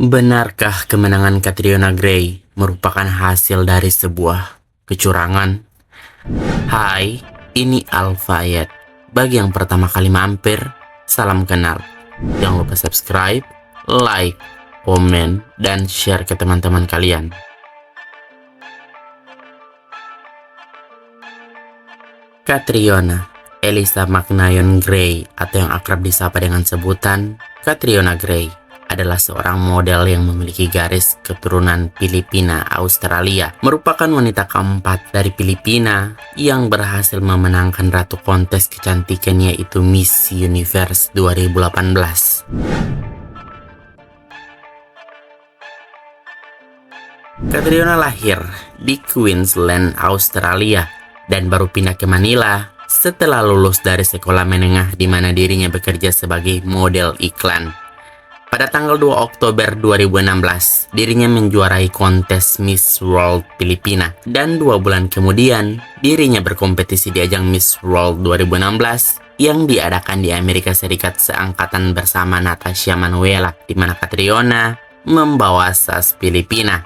Benarkah kemenangan Catriona Gray merupakan hasil dari sebuah kecurangan? Hai, ini Alfayet. Bagi yang pertama kali mampir, salam kenal. Jangan lupa subscribe, like, komen, dan share ke teman-teman kalian. Catriona Elisa McNayon Gray, atau yang akrab disapa dengan sebutan Catriona Gray, adalah seorang model yang memiliki garis keturunan Filipina Australia. Merupakan wanita keempat dari Filipina yang berhasil memenangkan ratu kontes kecantikan, yaitu Miss Universe 2018. Catriona lahir di Queensland, Australia, dan baru pindah ke Manila setelah lulus dari sekolah menengah di mana dirinya bekerja sebagai model iklan. Pada tanggal 2 Oktober 2016, dirinya menjuarai kontes Miss World Filipina. Dan 2 bulan kemudian, dirinya berkompetisi di ajang Miss World 2016 yang diadakan di Amerika Serikat seangkatan bersama Natasha Manuela, di mana Catriona membawa sas Filipina.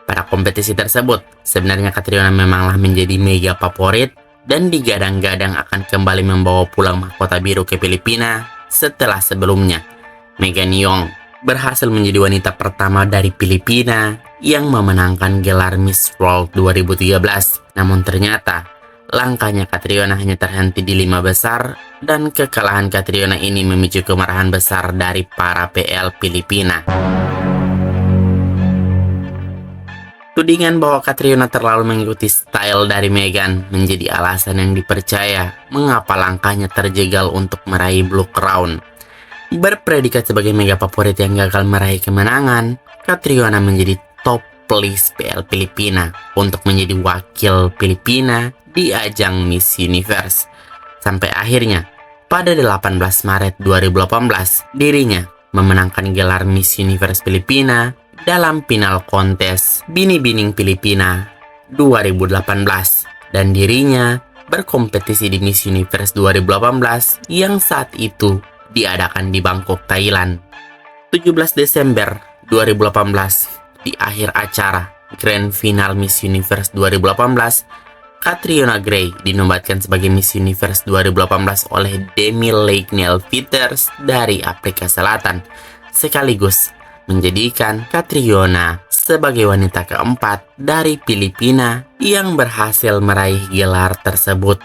Pada kompetisi tersebut, sebenarnya Catriona memanglah menjadi mega favorit dan digadang-gadang akan kembali membawa pulang mahkota biru ke Filipina setelah sebelumnya Megan Young berhasil menjadi wanita pertama dari Filipina yang memenangkan gelar Miss World 2013. Namun ternyata langkahnya Catriona hanya terhenti di 5 besar, dan kekalahan Catriona ini memicu kemarahan besar dari para PL Filipina. Tudingan bahwa Catriona terlalu mengikuti style dari Megan menjadi alasan yang dipercaya mengapa langkahnya terjegal untuk meraih Blue Crown. Berpredikat sebagai mega favorit yang gagal meraih kemenangan, Catriona menjadi top list PL Filipina untuk menjadi wakil Filipina di ajang Miss Universe. Sampai akhirnya, pada 18 Maret 2018, dirinya memenangkan gelar Miss Universe Filipina dalam final kontes Binibining Filipina 2018, dan dirinya berkompetisi di Miss Universe 2018 yang saat itu diadakan di Bangkok, Thailand. 17 Desember 2018, di akhir acara Grand Final Miss Universe 2018, Catriona Gray dinobatkan sebagai Miss Universe 2018 oleh Demi Leighnell Peters dari Afrika Selatan, sekaligus menjadikan Catriona sebagai wanita keempat dari Filipina yang berhasil meraih gelar tersebut.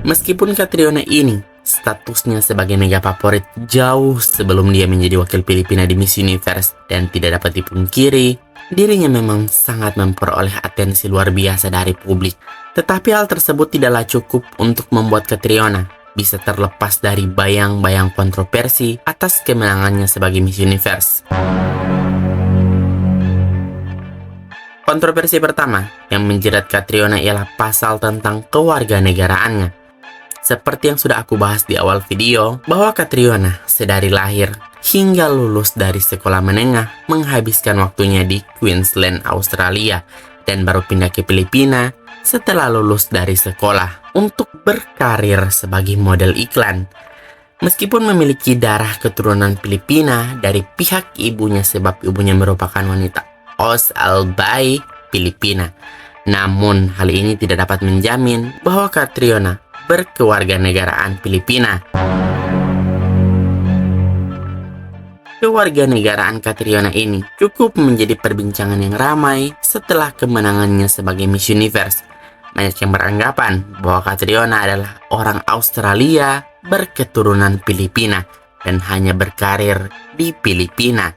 Meskipun Catriona ini statusnya sebagai mega favorit jauh sebelum dia menjadi wakil Filipina di Miss Universe, dan tidak dapat dipungkiri, dirinya memang sangat memperoleh atensi luar biasa dari publik. Tetapi hal tersebut tidaklah cukup untuk membuat Catriona bisa terlepas dari bayang-bayang kontroversi atas kemenangannya sebagai Miss Universe. Kontroversi pertama yang menjerat Catriona ialah pasal tentang kewarganegaraannya. Seperti yang sudah aku bahas di awal video, bahwa Catriona sedari lahir hingga lulus dari sekolah menengah menghabiskan waktunya di Queensland, Australia, dan baru pindah ke Filipina setelah lulus dari sekolah untuk berkarir sebagai model iklan. Meskipun memiliki darah keturunan Filipina dari pihak ibunya sebab ibunya merupakan wanita Os Albay Filipina, namun hal ini tidak dapat menjamin bahwa Catriona berkewarganegaraan Filipina. Kewarganegaraan Catriona ini cukup menjadi perbincangan yang ramai setelah kemenangannya sebagai Miss Universe. Banyak yang beranggapan bahwa Catriona adalah orang Australia berketurunan Filipina dan hanya berkarir di Filipina.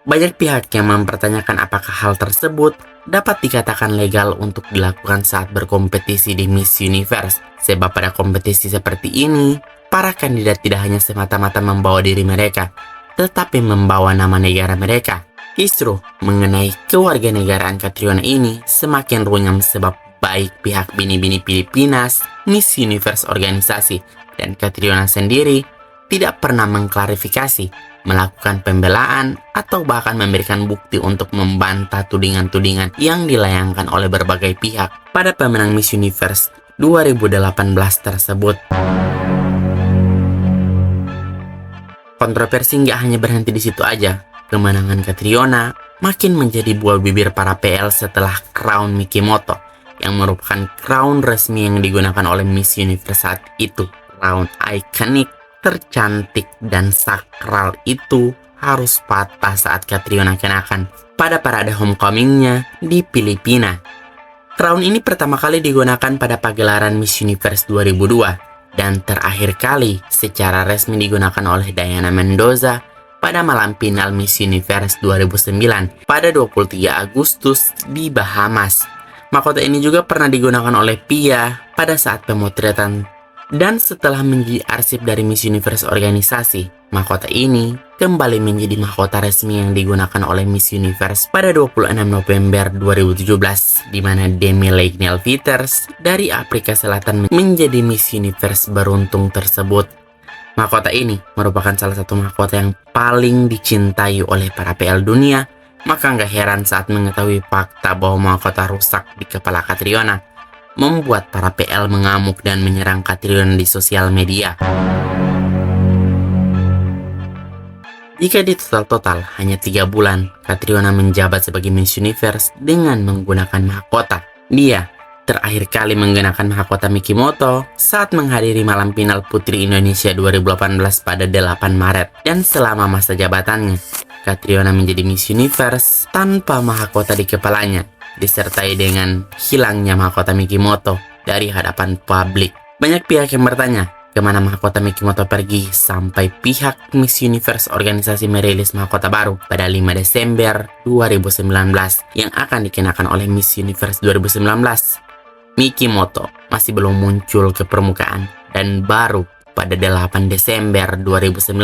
Banyak pihak yang mempertanyakan apakah hal tersebut dapat dikatakan legal untuk dilakukan saat berkompetisi di Miss Universe. Sebab pada kompetisi seperti ini, para kandidat tidak hanya semata-mata membawa diri mereka, tetapi membawa nama negara mereka. Kisruh mengenai kewarganegaraan Catriona ini semakin runyam sebab baik pihak Bini-Bini Filipinas, Miss Universe organisasi, dan Catriona sendiri tidak pernah mengklarifikasi, melakukan pembelaan, atau bahkan memberikan bukti untuk membantah tudingan-tudingan yang dilayangkan oleh berbagai pihak pada pemenang Miss Universe 2018 tersebut. Kontroversi nggak hanya berhenti di situ aja. Kemenangan Catriona makin menjadi buah bibir para PL setelah crown Mikimoto, yang merupakan crown resmi yang digunakan oleh Miss Universe saat itu. Crown ikonik, tercantik, dan sakral itu harus patah saat Catriona kenakan pada parade homecomingnya di Filipina. Crown ini pertama kali digunakan pada pagelaran Miss Universe 2002 dan terakhir kali secara resmi digunakan oleh Diana Mendoza pada malam final Miss Universe 2009 pada 23 Agustus di Bahamas. Mahkota ini juga pernah digunakan oleh Pia pada saat pemotretan. Dan setelah menjadi arsip dari Miss Universe organisasi, mahkota ini kembali menjadi mahkota resmi yang digunakan oleh Miss Universe pada 26 November 2017, di mana Demi Leighnell Vitters dari Afrika Selatan menjadi Miss Universe beruntung tersebut. Mahkota ini merupakan salah satu mahkota yang paling dicintai oleh para PL dunia, maka nggak heran saat mengetahui fakta bahwa mahkota rusak di kepala Catriona membuat para PL mengamuk dan menyerang Catriona di sosial media. Jika di total hanya 3 bulan, Catriona menjabat sebagai Miss Universe dengan menggunakan mahkota. Dia terakhir kali menggunakan mahkota Mikimoto saat menghadiri malam final Putri Indonesia 2018 pada 8 Maret. Dan selama masa jabatannya, Catriona menjadi Miss Universe tanpa mahkota di kepalanya, disertai dengan hilangnya mahkota Mikimoto dari hadapan publik. Banyak pihak yang bertanya, kemana mahkota Mikimoto pergi sampai pihak Miss Universe organisasi merilis mahkota baru pada 5 Desember 2019 yang akan dikenakan oleh Miss Universe 2019. Mikimoto masih belum muncul ke permukaan dan baru pada 8 Desember 2019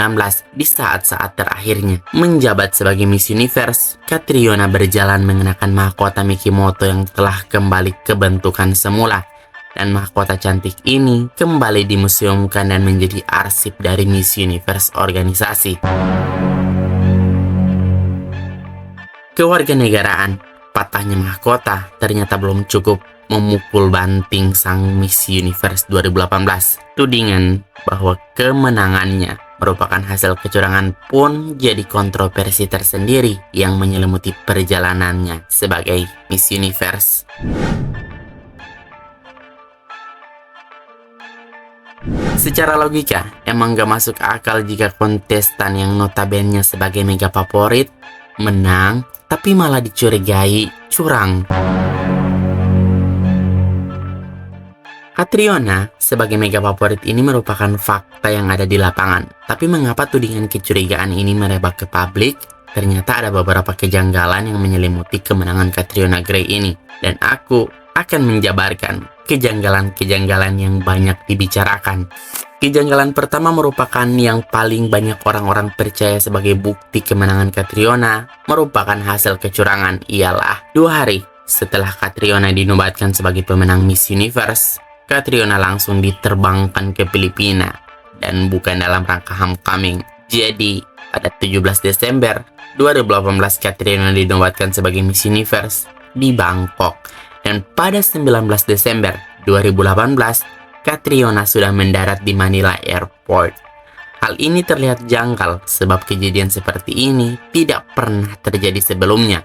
di saat-saat terakhirnya menjabat sebagai Miss Universe, Catriona berjalan mengenakan mahkota Mikimoto yang telah kembali ke bentukan semula. Dan mahkota cantik ini kembali dimuseumkan dan menjadi arsip dari Miss Universe organisasi. Kewarganegaraan, patahnya mahkota ternyata belum cukup memukul banting sang Miss Universe 2018. Tudingan bahwa kemenangannya merupakan hasil kecurangan pun jadi kontroversi tersendiri yang menyelimuti perjalanannya sebagai Miss Universe. Secara logika, emang gak masuk akal jika kontestan yang notabene sebagai mega favorit menang, tapi malah dicurigai curang. Catriona sebagai mega favorit ini merupakan fakta yang ada di lapangan. Tapi mengapa tudingan kecurigaan ini merebak ke publik? Ternyata ada beberapa kejanggalan yang menyelimuti kemenangan Catriona Gray ini. Dan aku akan menjabarkan kejanggalan-kejanggalan yang banyak dibicarakan. Kejanggalan pertama merupakan yang paling banyak orang-orang percaya sebagai bukti kemenangan Catriona merupakan hasil kecurangan, ialah 2 hari setelah Catriona dinobatkan sebagai pemenang Miss Universe, Catriona langsung diterbangkan ke Filipina dan bukan dalam rangka homecoming. Jadi, pada 17 Desember 2018 Catriona dinobatkan sebagai Miss Universe di Bangkok. Dan pada 19 Desember 2018, Catriona sudah mendarat di Manila Airport. Hal ini terlihat janggal sebab kejadian seperti ini tidak pernah terjadi sebelumnya.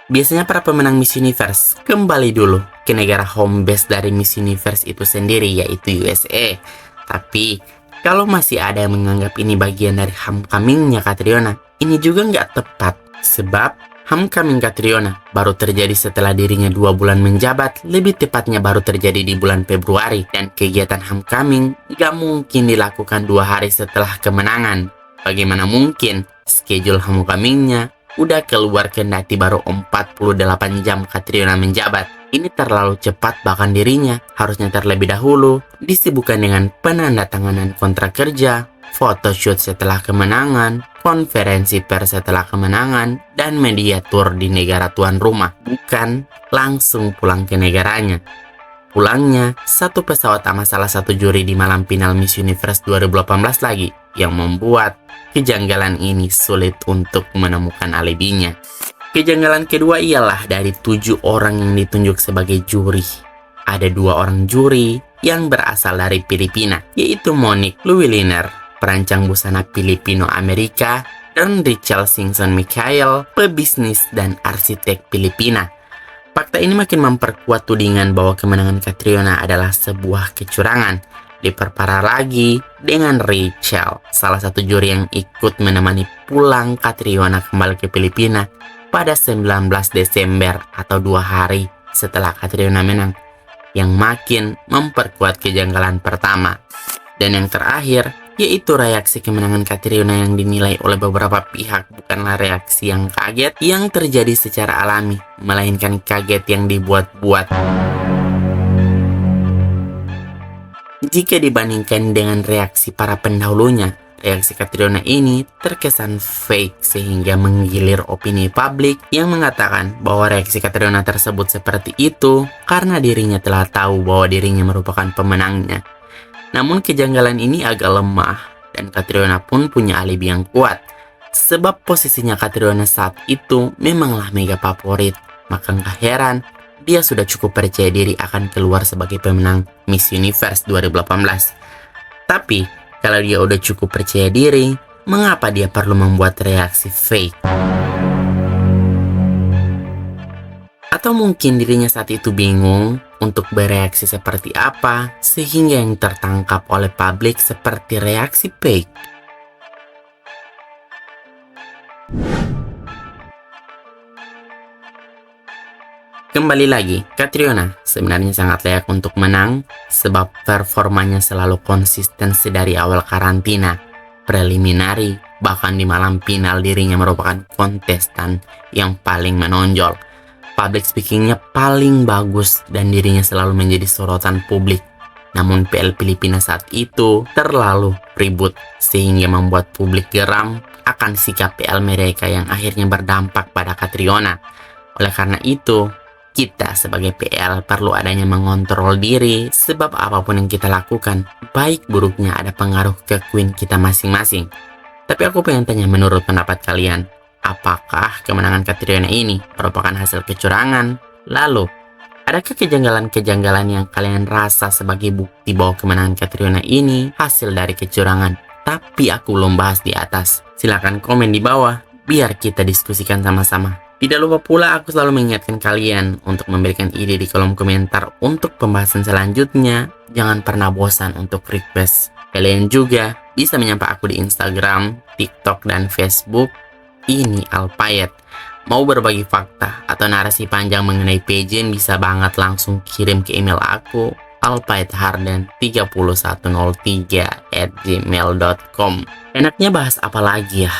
Biasanya para pemenang Miss Universe kembali dulu ke negara home base dari Miss Universe itu sendiri, yaitu USA. Tapi kalau masih ada yang menganggap ini bagian dari homecomingnya Catriona, ini juga nggak tepat. Sebab homecoming Catriona baru terjadi setelah dirinya 2 bulan menjabat, lebih tepatnya baru terjadi di bulan Februari. Dan kegiatan homecoming nggak mungkin dilakukan 2 hari setelah kemenangan. Bagaimana mungkin schedule homecomingnya udah keluar kendati baru 48 jam Catriona menjabat. Ini terlalu cepat, bahkan dirinya harusnya terlebih dahulu disibukkan dengan penandatanganan kontrak kerja, photoshoot setelah kemenangan, konferensi pers setelah kemenangan, dan media tour di negara tuan rumah, bukan langsung pulang ke negaranya. Pulangnya, satu pesawat sama salah satu juri di malam final Miss Universe 2018 lagi, yang membuat kejanggalan ini sulit untuk menemukan alibinya. Kejanggalan kedua ialah dari 7 orang yang ditunjuk sebagai juri. Ada 2 orang juri yang berasal dari Filipina, yaitu Monique Llewellyn, perancang busana Filipino-Amerika, dan Richelle Singson Mikhael, pebisnis dan arsitek Filipina. Fakta ini makin memperkuat tudingan bahwa kemenangan Catriona adalah sebuah kecurangan. Diperparah lagi dengan Richelle, salah satu juri yang ikut menemani pulang Catriona kembali ke Filipina pada 19 Desember atau 2 hari setelah Catriona menang, yang makin memperkuat kejanggalan pertama. Dan yang terakhir, yaitu reaksi kemenangan Catriona yang dinilai oleh beberapa pihak bukanlah reaksi yang kaget yang terjadi secara alami, melainkan kaget yang dibuat-buat. Jika dibandingkan dengan reaksi para pendahulunya, reaksi Catriona ini terkesan fake sehingga menggilir opini publik yang mengatakan bahwa reaksi Catriona tersebut seperti itu karena dirinya telah tahu bahwa dirinya merupakan pemenangnya. Namun kejanggalan ini agak lemah dan Catriona pun punya alibi yang kuat. Sebab posisinya Catriona saat itu memanglah mega favorit, maka nggak heran dia sudah cukup percaya diri akan keluar sebagai pemenang Miss Universe 2018. Tapi kalau dia udah cukup percaya diri, mengapa dia perlu membuat reaksi fake? Atau mungkin dirinya saat itu bingung untuk bereaksi seperti apa, sehingga yang tertangkap oleh publik seperti reaksi fake. Kembali lagi, Catriona sebenarnya sangat layak untuk menang sebab performanya selalu konsisten sedari awal karantina, preliminary, bahkan di malam final dirinya merupakan kontestan yang paling menonjol. Public speakingnya paling bagus dan dirinya selalu menjadi sorotan publik. Namun PL Filipina saat itu terlalu ribut sehingga membuat publik geram akan sikap PL mereka yang akhirnya berdampak pada Catriona. Oleh karena itu, kita sebagai PL perlu adanya mengontrol diri sebab apapun yang kita lakukan, baik buruknya ada pengaruh ke queen kita masing-masing. Tapi aku pengen tanya menurut pendapat kalian, apakah kemenangan Catriona ini merupakan hasil kecurangan? Lalu, adakah kejanggalan-kejanggalan yang kalian rasa sebagai bukti bahwa kemenangan Catriona ini hasil dari kecurangan? Tapi aku belum bahas di atas. Silahkan komen di bawah, biar kita diskusikan sama-sama. Tidak lupa pula aku selalu mengingatkan kalian untuk memberikan ide di kolom komentar untuk pembahasan selanjutnya. Jangan pernah bosan untuk request. Kalian juga bisa menyapa aku di Instagram, TikTok, dan Facebook. Ini Alpayet. Mau berbagi fakta atau narasi panjang mengenai pageant bisa banget langsung kirim ke email aku alpayetharden3103@gmail.com. Enaknya bahas apa lagi ya?